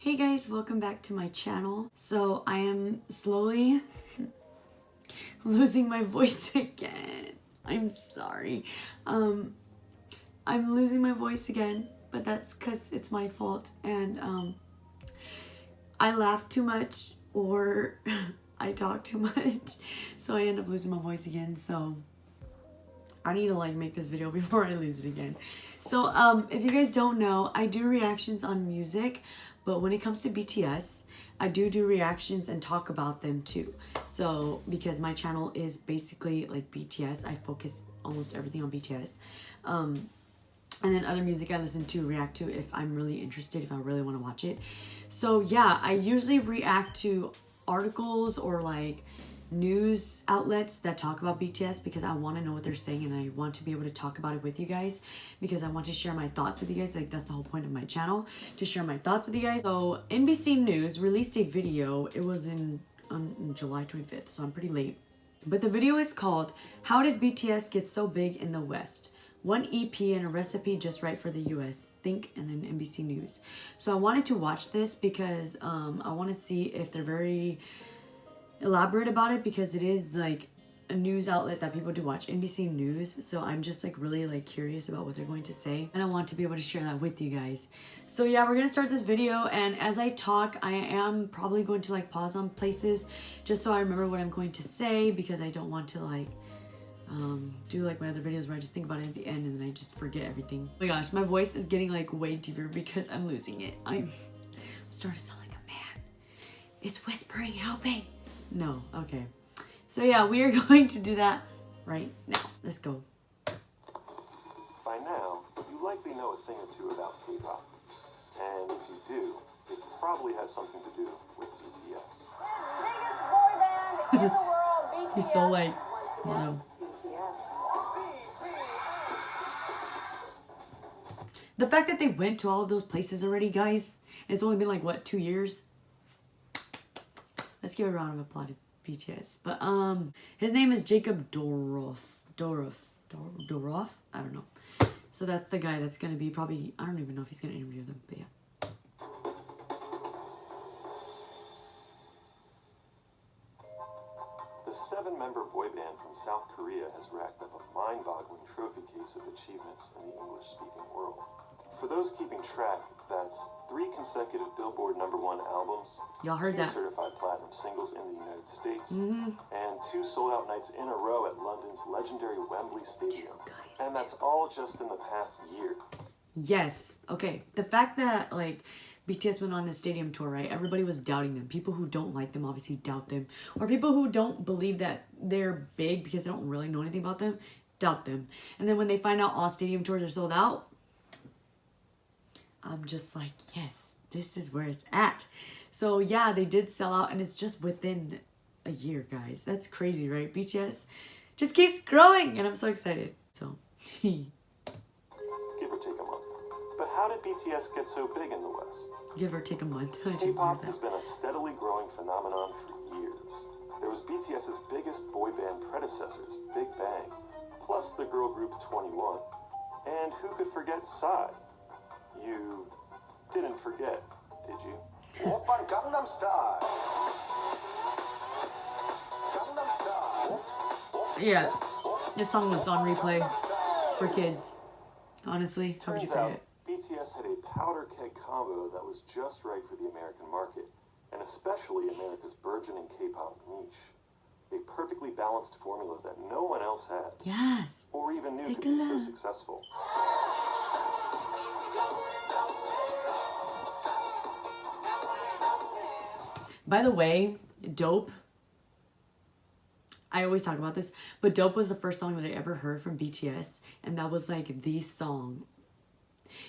Hey guys, welcome back to my channel. So I am slowly losing my voice again. I'm sorry. I'm losing my voice again, but that's because it's my fault. And I laugh too much or I talk too much. So I end up losing my voice again. So I need to make this video before I lose it again. So if you guys don't know, I do reactions on music, but when it comes to BTS, I do reactions and talk about them too. So because my channel is basically like BTS, I focus almost everything on BTS. And then other music I listen to, react to if I'm really interested, if I really want to watch it. So yeah, I usually react to articles or news outlets that talk about BTS because I want to know what they're saying and I want to be able to talk about it with you guys because I want to share my thoughts with you guys. That's the whole point of my channel, to share my thoughts with you guys. So NBC News released a video. It was on July 25th, so I'm pretty late. But the video is called "How Did BTS Get So Big in the West? One EP and a recipe just right for the US. Think," and then NBC News. So I wanted to watch this because I want to see if they're very elaborate about it, because it is like a news outlet that people do watch, NBC News. So I'm just really curious about what they're going to say, and I want to be able to share that with you guys. So yeah, we're gonna start this video, and as I talk, I am probably going to pause on places just so I remember what I'm going to say, because I don't want to do my other videos where I just think about it at the end and then I just forget everything. Oh my gosh, my voice is getting way deeper because I'm losing it. I'm starting to sound like a man. It's whispering, help me. No, okay. So yeah, we are going to do that right now. Let's go. By now, you likely know a thing or two about K-pop. And if you do, it probably has something to do with BTS. Biggest boy band in the world, BTS. He's so mono. The fact that they went to all of those places already, guys, and it's only been what, 2 years? Let's give a round of applause to BTS. But his name is Jacob Dorof. I don't know. So that's the guy that's gonna be probably, I don't even know if he's gonna interview them, but yeah. The 7-member boy band from South Korea has racked up a mind-boggling trophy case of achievements in the English-speaking world. For those keeping track, that's 3 consecutive Billboard #1 albums, Y'all heard 2 that. certified platinum singles in the United States, and 2 sold-out nights in a row at London's legendary Wembley Stadium. And that's all just in the past year. Yes. Okay. The fact that BTS went on a stadium tour, right? Everybody was doubting them. People who don't like them obviously doubt them. Or people who don't believe that they're big because they don't really know anything about them, doubt them. And then when they find out all stadium tours are sold out, I'm just yes, this is where it's at. So yeah, they did sell out, and it's just within a year, guys. That's crazy, right? BTS just keeps growing, and I'm so excited. So give or take a month. But how did BTS get so big in the West? Give or take a month. K-pop has been a steadily growing phenomenon for years. There was BTS's biggest boy band predecessors, Big Bang, plus the girl group 21. And who could forget Psy? You didn't forget, did you? Oppa Gangnam Style. Gangnam Style. Yeah, this song was on replay for kids. Honestly, how could you Turns out, forget? BTS had a powder keg combo that was just right for the American market, and especially America's burgeoning K-pop niche. A perfectly balanced formula that no one else had, Yes. or even knew could be so successful. By the way, Dope, I always talk about this, but Dope was the first song that I ever heard from BTS, and that was the song.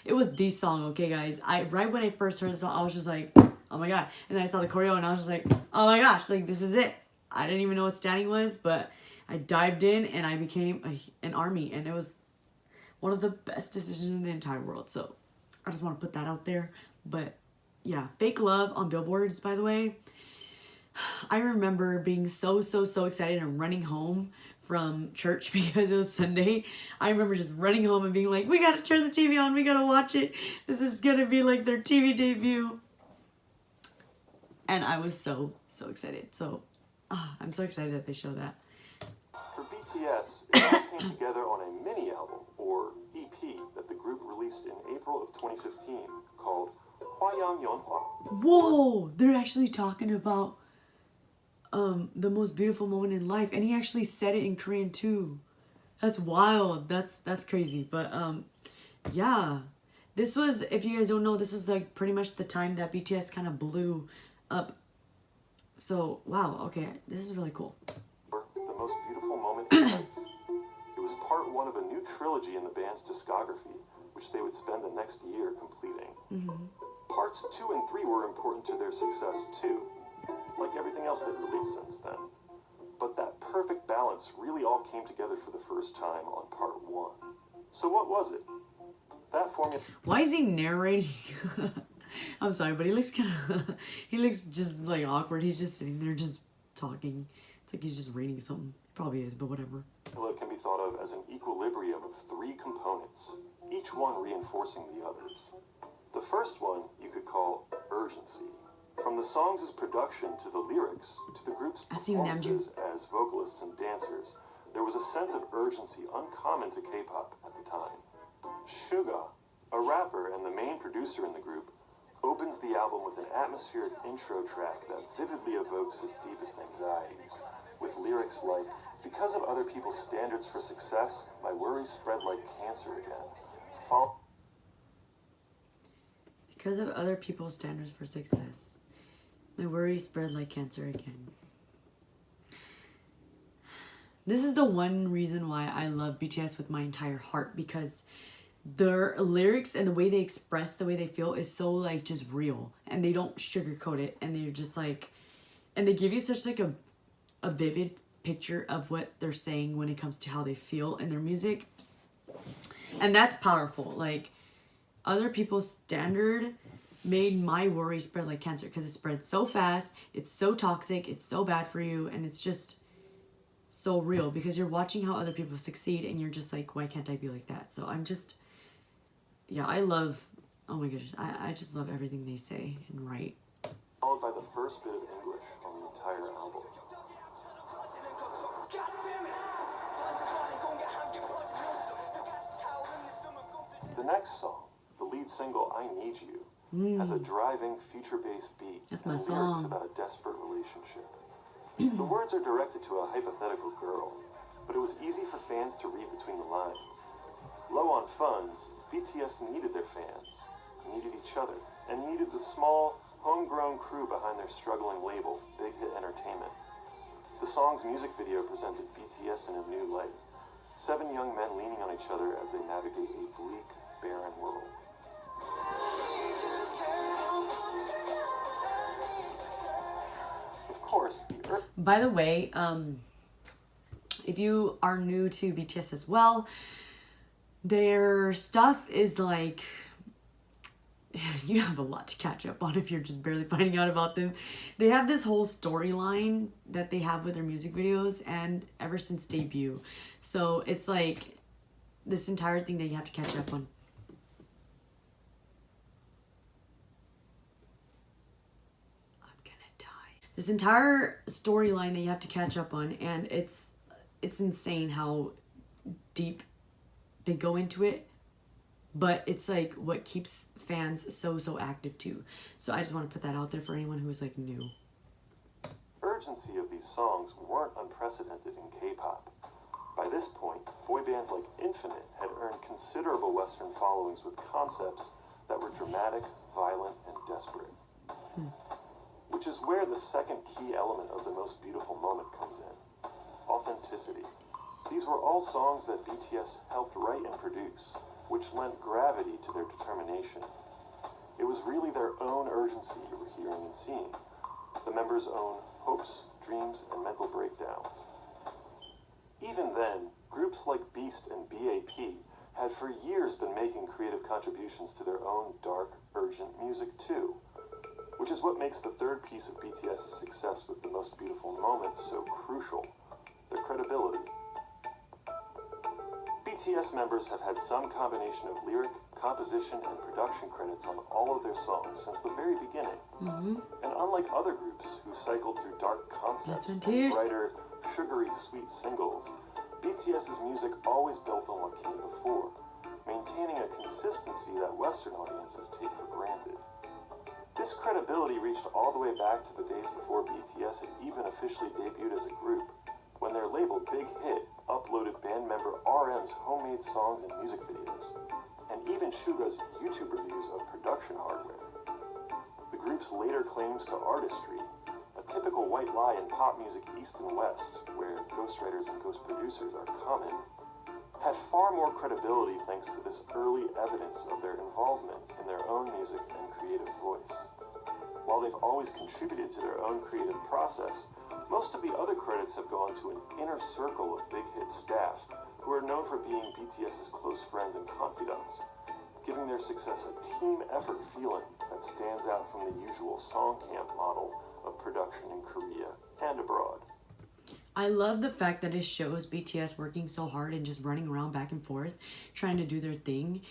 It was the song, okay, guys? Right when I first heard the song, I was just oh my god. And then I saw the choreo, and I was just oh my gosh, this is it. I didn't even know what standing was, but I dived in, and I became an ARMY, and it was one of the best decisions in the entire world. So I just want to put that out there. But yeah, Fake Love on Billboards, by the way. I remember being so excited and running home from church because it was Sunday. I remember just running home and being we gotta turn the TV on, we gotta watch it. This is gonna be their TV debut. And I was so excited. So I'm so excited that they show that. For BTS, it all came together on a mini album, or EP, that the group released in April of 2015 called Hwayang Yeonhwa. Whoa, they're actually talking about the most beautiful moment in life, and he actually said it in Korean too. That's wild. That's crazy. But yeah, this was, if you guys don't know, this was like pretty much the time that BTS kind of blew up. So wow, okay, this is really cool. The most beautiful moment in life. It was part one of a new trilogy in the band's discography, which they would spend the next year completing. Parts 2 and 3 were important to their success too, like everything else they've released since then. But that perfect balance really all came together for the first time on part 1. So what was it? That formula... Why is he narrating? I'm sorry, but he looks kind of... he looks just like awkward. He's just sitting there just talking. It's like he's just reading something. Probably is, but whatever. It can be thought of as an equilibrium of 3 components, each one reinforcing the others. The first one you could call urgency. From the songs' production to the lyrics to the group's performances as vocalists and dancers, there was a sense of urgency uncommon to K-pop at the time. Suga, a rapper and the main producer in the group, opens the album with an atmospheric intro track that vividly evokes his deepest anxieties, with lyrics like, "Because of other people's standards for success, my worries spread like cancer again." Because of other people's standards for success, my worries spread like cancer again. This is the one reason why I love BTS with my entire heart, because their lyrics and the way they express the way they feel is so like just real, and they don't sugarcoat it, and they're just like, and they give you such like a vivid picture of what they're saying when it comes to how they feel in their music. And that's powerful. Like, other people's standard made my worry spread like cancer, because it spreads so fast, it's so toxic, it's so bad for you, and it's just so real because you're watching how other people succeed and you're just like, why can't I be like that? So I'm just, yeah, I love, oh my gosh, I just love everything they say and write. Followed by the first bit of English on the entire album. The next song, the lead single, I Need You, has a driving, future-based beat That's my and lyrics song. about a desperate relationship. The words are directed to a hypothetical girl, but it was easy for fans to read between the lines. Low on funds, BTS needed their fans, needed each other, and needed the small, homegrown crew behind their struggling label, Big Hit Entertainment. The song's music video presented BTS in a new light. 7 young men leaning on each other as they navigate a bleak, barren world. Of course, By the way, if you are new to BTS as well, their stuff is like, you have a lot to catch up on if you're just barely finding out about them. They have this whole storyline that they have with their music videos, and ever since debut. So it's like this entire thing that you have to catch up on. I'm gonna die. This entire storyline that you have to catch up on, and it's insane how deep they go into it. But it's like what keeps fans so active too. So I just want to put that out there for anyone who's like new. Urgency of these songs weren't unprecedented in K-pop. By this point, boy bands like Infinite had earned considerable Western followings with concepts that were dramatic, violent, and desperate. Which is where the second key element of the most beautiful moment comes in: authenticity. These were all songs that BTS helped write and produce, which lent gravity to their determination. It was really their own urgency you were hearing and seeing, the members' own hopes, dreams, and mental breakdowns. Even then, groups like Beast and BAP had for years been making creative contributions to their own dark, urgent music too, which is what makes the third piece of BTS's success with the most beautiful moment so crucial: their credibility. BTS members have had some combination of lyric, composition, and production credits on all of their songs since the very beginning. And unlike unlike other groups who cycled through dark concepts and brighter, sugary sweet singles, BTS's music always built on what came before, maintaining a consistency that Western audiences take for granted. This credibility reached all the way back to the days before BTS had even officially debuted as a group, when their label Big Hit uploaded band member RM's homemade songs and music videos, and even Suga's YouTube reviews of production hardware. The group's later claims to artistry, a typical white lie in pop music east and west, where ghostwriters and ghost producers are common, had far more credibility thanks to this early evidence of their involvement in their own music and creative voice. While they've always contributed to their own creative process, most of the other credits have gone to an inner circle of Big Hit staff who are known for being BTS's close friends and confidants, giving their success a team effort feeling that stands out from the usual song camp model of production in Korea and abroad. I love the fact that it shows BTS working so hard and just running around back and forth trying to do their thing.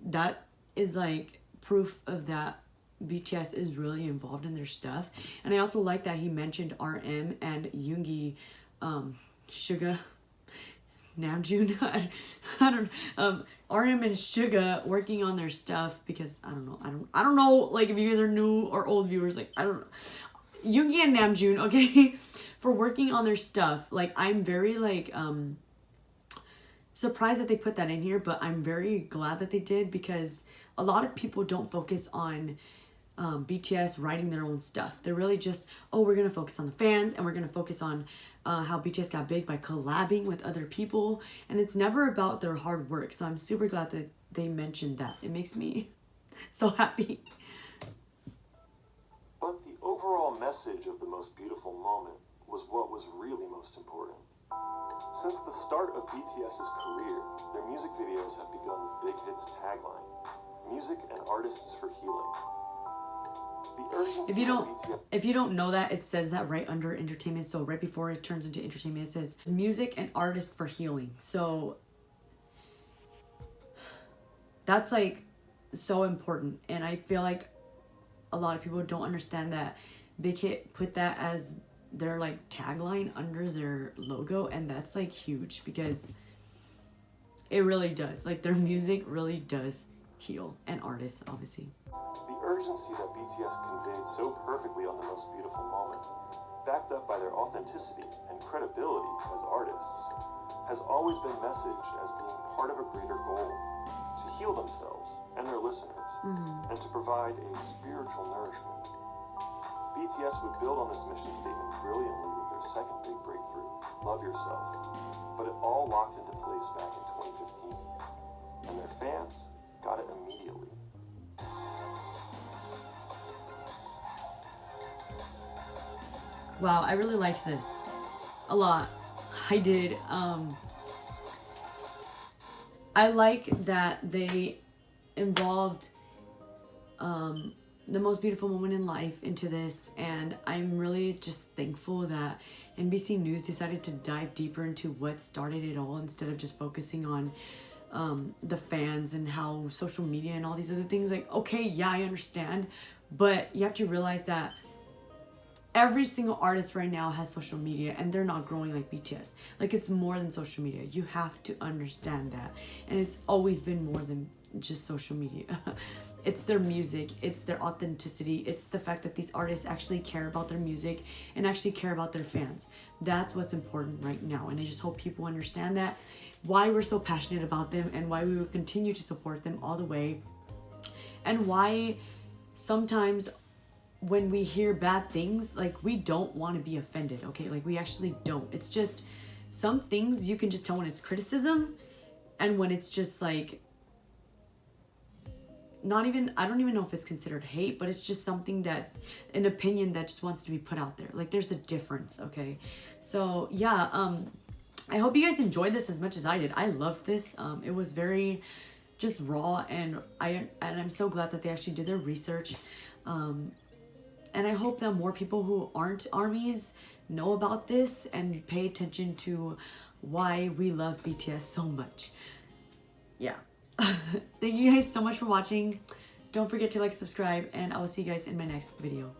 That is like proof of that BTS is really involved in their stuff. And I also like that he mentioned RM and Yoongi, Suga, Namjoon, I don't RM and Suga working on their stuff, because I don't know like if you guys are new or old viewers, like I don't know. Yoongi and Namjoon, okay, for working on their stuff. Like I'm very like surprised that they put that in here, but I'm very glad that they did, because a lot of people don't focus on BTS writing their own stuff. They're really just, oh, we're gonna focus on the fans and we're gonna focus on how BTS got big by collabing with other people, and it's never about their hard work. So I'm super glad that they mentioned that. It makes me so happy. But the overall message of the most beautiful moment was what was really most important. Since the start of BTS's career, their music videos have begun with Big Hit's tagline, "Music and Artists for Healing." The urgency If you don't know that, it says that right under entertainment. So right before it turns into entertainment, it says music and artist for healing. So that's like so important. And I feel like a lot of people don't understand that Big Hit put that as their like tagline under their logo, and that's like huge, because it really does. Like their music really does heal, and artists obviously. The urgency that BTS conveyed so perfectly on the most beautiful moment, backed up by their authenticity and credibility as artists, has always been messaged as being part of a greater goal, to heal themselves and their listeners, and to provide a spiritual nourishment. BTS would build on this mission statement brilliantly with their second big breakthrough, Love Yourself, but it all locked into place back in 2015, and their fans got it immediately. Wow, I really liked this a lot. I did. I like that they involved the most beautiful moment in life into this, and I'm really just thankful that NBC News decided to dive deeper into what started it all, instead of just focusing on the fans and how social media and all these other things. Like, okay, yeah, I understand, but you have to realize that every single artist right now has social media, and they're not growing like BTS. Like, it's more than social media. You have to understand that. And it's always been more than just social media. It's their music, it's their authenticity, it's the fact that these artists actually care about their music and actually care about their fans. That's what's important right now. And I just hope people understand that, why we're so passionate about them, and why we will continue to support them all the way, and why sometimes when we hear bad things, like, we don't want to be offended, okay? Like, we actually don't. It's just some things you can just tell when it's criticism, and when it's just like not even, I don't even know if it's considered hate, but it's just something that, an opinion that just wants to be put out there. Like, there's a difference, okay? So yeah, I hope you guys enjoyed this as much as I did. I loved this. It was very just raw, and I'm so glad that they actually did their research. And I hope that more people who aren't ARMYs know about this and pay attention to why we love BTS so much. Yeah. Thank you guys so much for watching. Don't forget to like, subscribe, and I will see you guys in my next video.